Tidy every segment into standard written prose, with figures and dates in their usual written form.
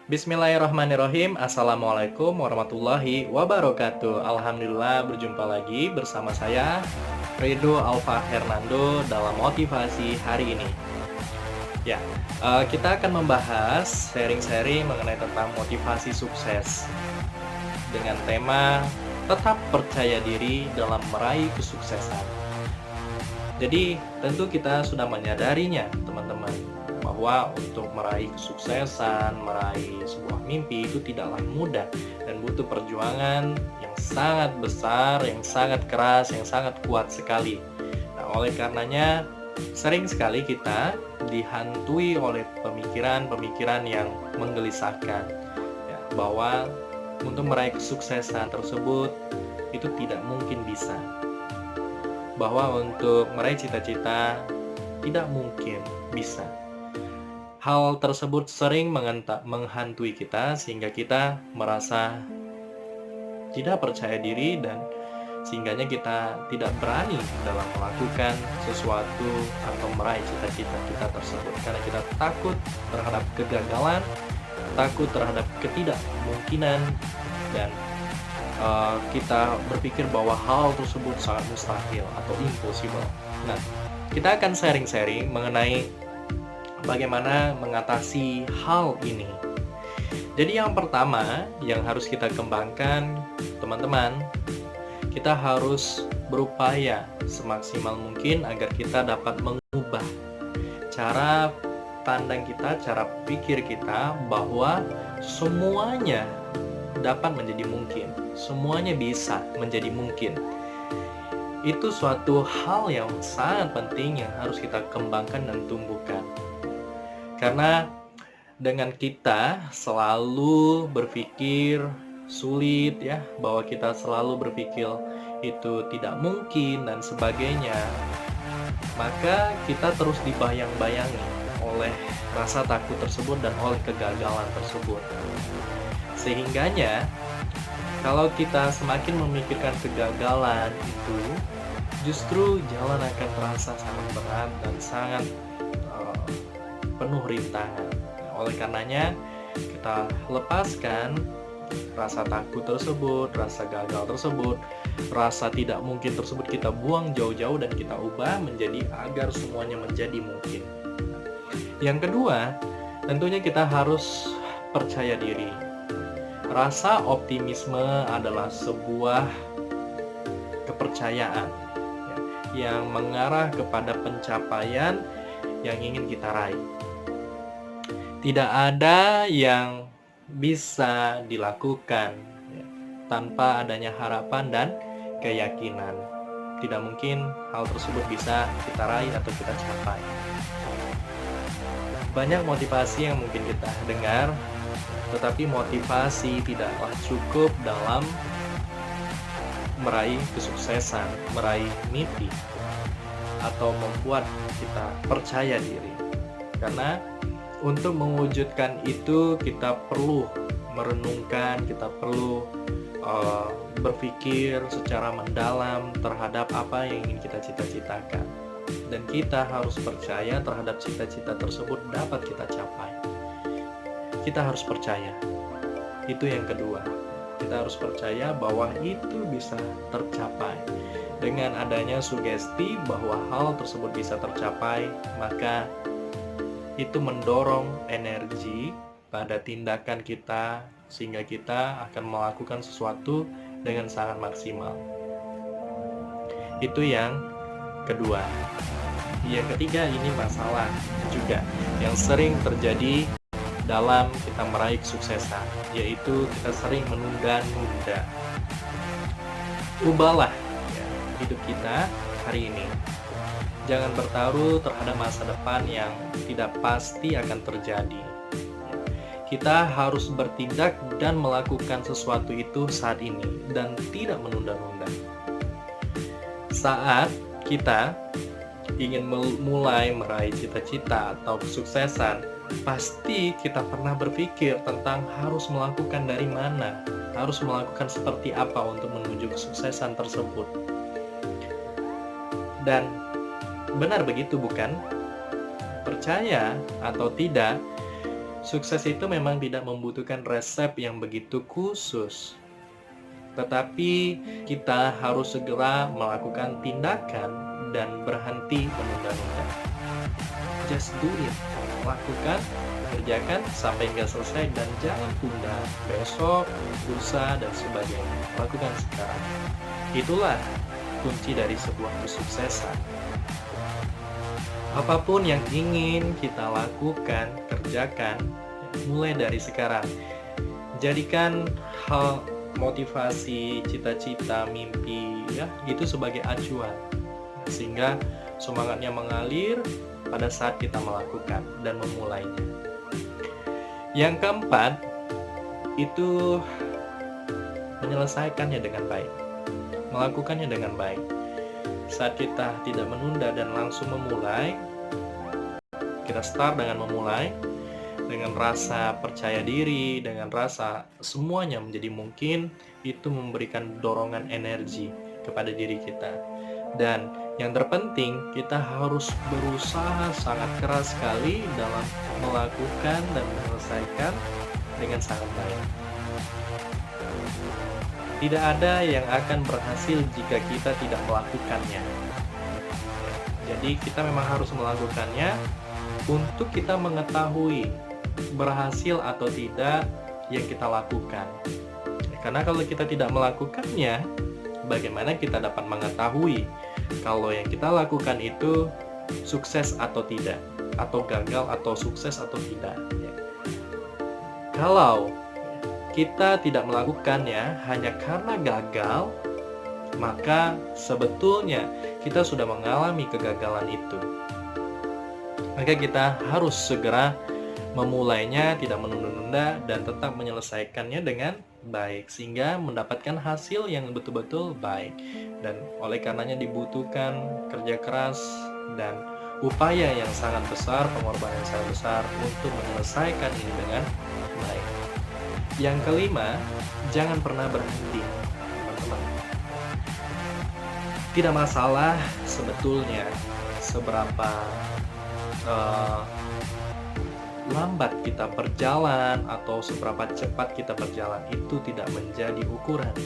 Bismillahirrahmanirrahim. Assalamualaikum warahmatullahi wabarakatuh. Alhamdulillah berjumpa lagi bersama saya Ridho Alfa Hernando dalam motivasi hari ini. Ya, kita akan membahas sharing-sharing mengenai tentang motivasi sukses dengan tema tetap percaya diri dalam meraih kesuksesan. Jadi, tentu kita sudah menyadarinya, teman-teman, bahwa untuk meraih kesuksesan, meraih sebuah mimpi itu tidaklah mudah dan butuh perjuangan yang sangat besar, yang sangat keras, yang sangat kuat sekali. Nah, oleh karenanya, sering sekali kita dihantui oleh pemikiran-pemikiran yang menggelisahkan, ya, bahwa untuk meraih kesuksesan tersebut itu tidak mungkin bisa, bahwa untuk meraih cita-cita tidak mungkin bisa. Hal tersebut sering menghantui kita sehingga kita merasa tidak percaya diri dan sehingganya kita tidak berani dalam melakukan sesuatu atau meraih cita-cita kita tersebut karena kita takut terhadap kegagalan, takut terhadap ketidakmungkinan, dan kita berpikir bahwa hal tersebut sangat mustahil atau impossible. Nah, kita akan sharing-sharing mengenai bagaimana mengatasi hal ini. Jadi yang pertama yang harus kita kembangkan, teman-teman, kita harus berupaya semaksimal mungkin agar kita dapat mengubah cara pandang kita, cara pikir kita bahwa semuanya dapat menjadi mungkin, semuanya bisa menjadi mungkin. Itu suatu hal yang sangat penting yang harus kita kembangkan dan tumbuhkan. Karena dengan kita selalu berpikir sulit ya, bahwa kita selalu berpikir itu tidak mungkin dan sebagainya, maka kita terus dibayang-bayangi oleh rasa takut tersebut dan oleh kegagalan tersebut. Sehingganya, kalau kita semakin memikirkan kegagalan itu, justru jalan akan terasa sangat berat dan sangat penuh rintangan. Oleh karenanya, kita lepaskan rasa takut tersebut, rasa gagal tersebut, rasa tidak mungkin tersebut, kita buang jauh-jauh dan kita ubah menjadi agar semuanya menjadi mungkin. Yang kedua, tentunya kita harus percaya diri. Rasa optimisme adalah sebuah kepercayaan ya, yang mengarah kepada pencapaian yang ingin kita raih. Tidak ada yang bisa dilakukan ya, tanpa adanya harapan dan keyakinan. Tidak mungkin hal tersebut bisa kita raih atau kita capai. Banyak motivasi yang mungkin kita dengar, tetapi motivasi tidaklah cukup dalam meraih kesuksesan, meraih mimpi, atau membuat kita percaya diri. Karena untuk mewujudkan itu kita perlu merenungkan, kita perlu berpikir secara mendalam terhadap apa yang ingin kita cita-citakan. Dan kita harus percaya terhadap cita-cita tersebut dapat kita capai. Kita harus percaya. Itu yang kedua. Kita harus percaya bahwa itu bisa tercapai. Dengan adanya sugesti bahwa hal tersebut bisa tercapai, maka itu mendorong energi pada tindakan kita sehingga kita akan melakukan sesuatu dengan sangat maksimal. Itu yang kedua. Yang ketiga, ini masalah juga yang sering terjadi dalam kita meraih kesuksesan, yaitu kita sering menunda-nunda. Ubahlah ya, hidup kita hari ini. Jangan bertaruh terhadap masa depan yang tidak pasti akan terjadi. Kita harus bertindak dan melakukan sesuatu itu saat ini dan tidak menunda-nunda. Saat kita ingin mulai meraih cita-cita atau kesuksesan, pasti kita pernah berpikir tentang harus melakukan dari mana, harus melakukan seperti apa untuk menuju kesuksesan tersebut. Dan benar begitu bukan? Percaya atau tidak, Sukses itu memang tidak membutuhkan resep yang begitu khusus. Tetapi kita harus segera melakukan tindakan dan berhenti menunda-nunda. Just do it. Lakukan, kerjakan sampai nggak selesai dan jangan tunda besok, lusa, dan sebagainya. Lakukan sekarang. Itulah kunci dari sebuah kesuksesan. Apapun yang ingin kita lakukan, kerjakan, mulai dari sekarang. Jadikan hal motivasi, cita-cita, mimpi, ya, itu sebagai acuan. Sehingga semangatnya mengalir pada saat kita melakukan dan memulainya. Yang keempat, itu menyelesaikannya dengan baik. Melakukannya dengan baik. Saat kita tidak menunda dan langsung memulai, kita start dengan memulai, dengan rasa percaya diri, dengan rasa semuanya menjadi mungkin, itu memberikan dorongan energi kepada diri kita. Dan yang terpenting, kita harus berusaha sangat keras sekali dalam melakukan dan menyelesaikan dengan sangat baik. Tidak ada yang akan berhasil jika kita tidak melakukannya. Jadi kita memang harus melakukannya untuk kita mengetahui berhasil atau tidak yang kita lakukan. Karena kalau kita tidak melakukannya, bagaimana kita dapat mengetahui kalau yang kita lakukan itu sukses atau tidak, atau gagal atau sukses atau tidak. Kalau kita tidak melakukannya hanya karena gagal, maka sebetulnya kita sudah mengalami kegagalan itu. Maka kita harus segera memulainya, tidak menunda-nunda, dan tetap menyelesaikannya dengan baik, sehingga mendapatkan hasil yang betul-betul baik. Dan oleh karenanya dibutuhkan kerja keras dan upaya yang sangat besar, pengorbanan yang sangat besar untuk menyelesaikan ini dengan baik. Yang kelima, jangan pernah berhenti, teman-teman. Tidak masalah sebetulnya seberapa lambat kita berjalan atau seberapa cepat kita berjalan, itu tidak menjadi ukuran.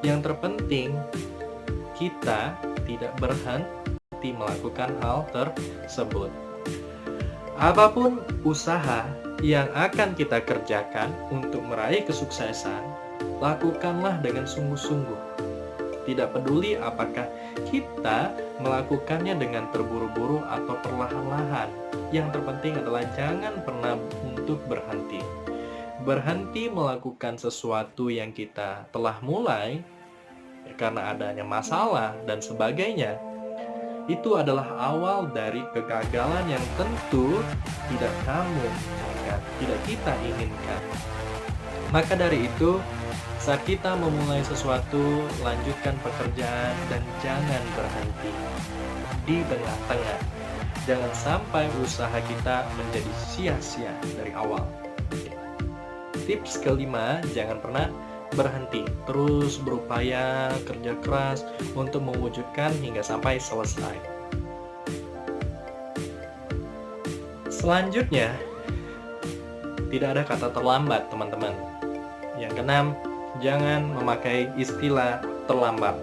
Yang terpenting, kita tidak berhenti melakukan hal tersebut. Apapun usaha yang akan kita kerjakan untuk meraih kesuksesan, lakukanlah dengan sungguh-sungguh. Tidak peduli apakah kita melakukannya dengan terburu-buru atau perlahan-lahan. Yang terpenting adalah jangan pernah untuk berhenti. Berhenti melakukan sesuatu yang kita telah mulai karena adanya masalah dan sebagainya, itu adalah awal dari kegagalan yang tentu tidak kamu inginkan, tidak kita inginkan. Maka dari itu, saat kita memulai sesuatu, lanjutkan pekerjaan dan jangan berhenti di tengah-tengah. Jangan sampai usaha kita menjadi sia-sia dari awal. Tips kelima, jangan pernah berhenti. Terus berupaya, kerja keras untuk mewujudkan hingga sampai selesai. Selanjutnya, tidak ada kata terlambat, teman-teman. Yang keenam, jangan memakai istilah terlambat.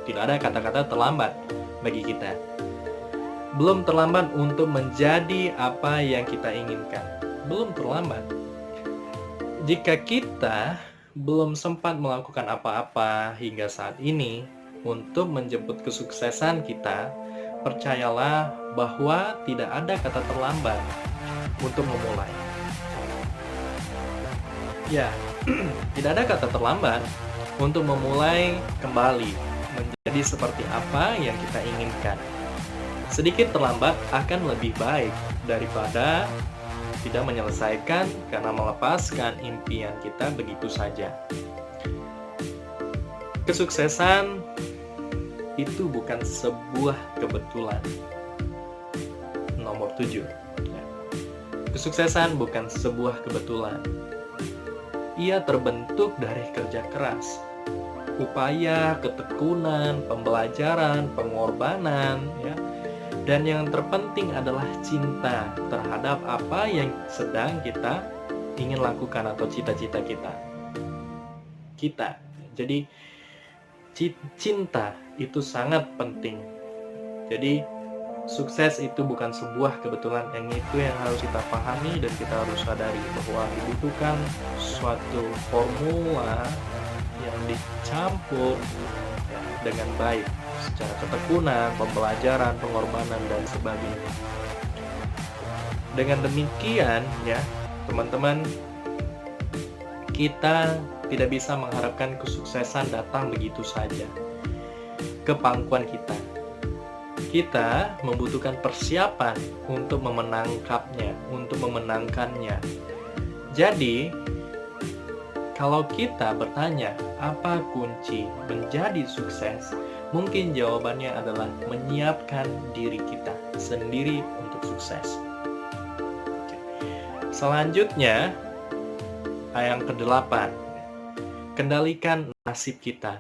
Tidak ada kata-kata terlambat bagi kita. Belum terlambat untuk menjadi apa yang kita inginkan. Belum terlambat. Jika kita belum sempat melakukan apa-apa hingga saat ini untuk menjemput kesuksesan kita, percayalah bahwa tidak ada kata terlambat untuk memulai. Ya, tidak ada kata terlambat untuk memulai kembali menjadi seperti apa yang kita inginkan. Sedikit terlambat akan lebih baik daripada tidak menyelesaikan karena melepaskan impian kita begitu saja. Kesuksesan itu bukan sebuah kebetulan. Nomor 7. Kesuksesan bukan sebuah kebetulan. Ia terbentuk dari kerja keras, upaya, ketekunan, pembelajaran, pengorbanan, ya, Dan yang terpenting adalah cinta terhadap apa yang sedang kita ingin lakukan atau cita-cita kita. Jadi cinta itu sangat penting. Jadi sukses itu bukan sebuah kebetulan, yang itu yang harus kita pahami dan kita harus sadari bahwa dibutuhkan suatu formula yang dicampur dengan baik secara ketekunan, pembelajaran, pengorbanan, dan sebagainya. Dengan demikian ya teman-teman, kita tidak bisa mengharapkan kesuksesan datang begitu saja ke pangkuan kita. Kita membutuhkan persiapan untuk memenangkannya, untuk memenangkannya. Jadi, kalau kita bertanya, apa kunci menjadi sukses? Mungkin jawabannya adalah menyiapkan diri kita sendiri untuk sukses. Selanjutnya, yang ke-8, kendalikan nasib kita.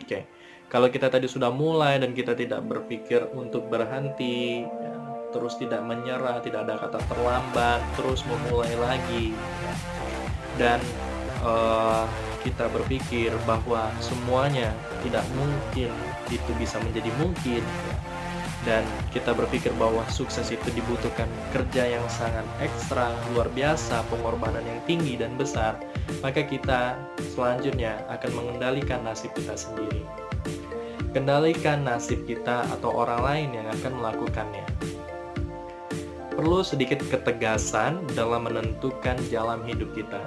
Oke. Kalau kita tadi sudah mulai dan kita tidak berpikir untuk berhenti, ya, terus tidak menyerah, tidak ada kata terlambat, terus memulai lagi, ya. Dan kita berpikir bahwa semuanya tidak mungkin itu bisa menjadi mungkin, ya. Dan kita berpikir bahwa sukses itu dibutuhkan kerja yang sangat ekstra, luar biasa, pengorbanan yang tinggi dan besar, maka kita selanjutnya akan mengendalikan nasib kita sendiri. Kendalikan nasib kita atau orang lain yang akan melakukannya. Perlu sedikit ketegasan dalam menentukan jalan hidup kita.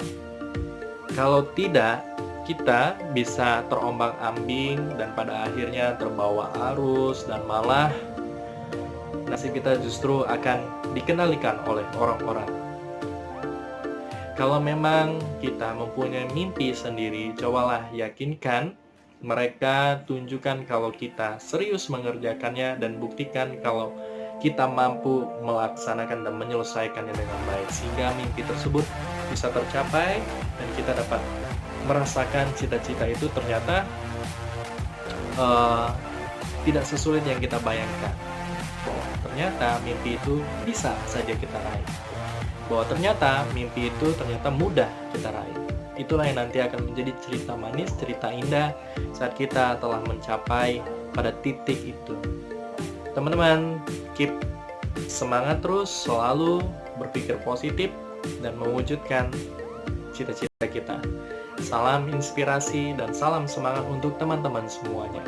Kalau tidak, kita bisa terombang-ambing dan pada akhirnya terbawa arus dan malah nasib kita justru akan dikendalikan oleh orang-orang. Kalau memang kita mempunyai mimpi sendiri, cobalah yakinkan mereka, tunjukkan kalau kita serius mengerjakannya, dan buktikan kalau kita mampu melaksanakan dan menyelesaikannya dengan baik, sehingga mimpi tersebut bisa tercapai dan kita dapat merasakan cita-cita itu ternyata tidak sesulit yang kita bayangkan. Bahwa ternyata mimpi itu bisa saja kita raih. Bahwa ternyata mimpi itu ternyata mudah kita raih. Itulah yang nanti akan menjadi cerita manis, cerita indah saat kita telah mencapai pada titik itu. Teman-teman, keep semangat terus, selalu berpikir positif dan mewujudkan cita-cita kita. Salam inspirasi dan salam semangat untuk teman-teman semuanya.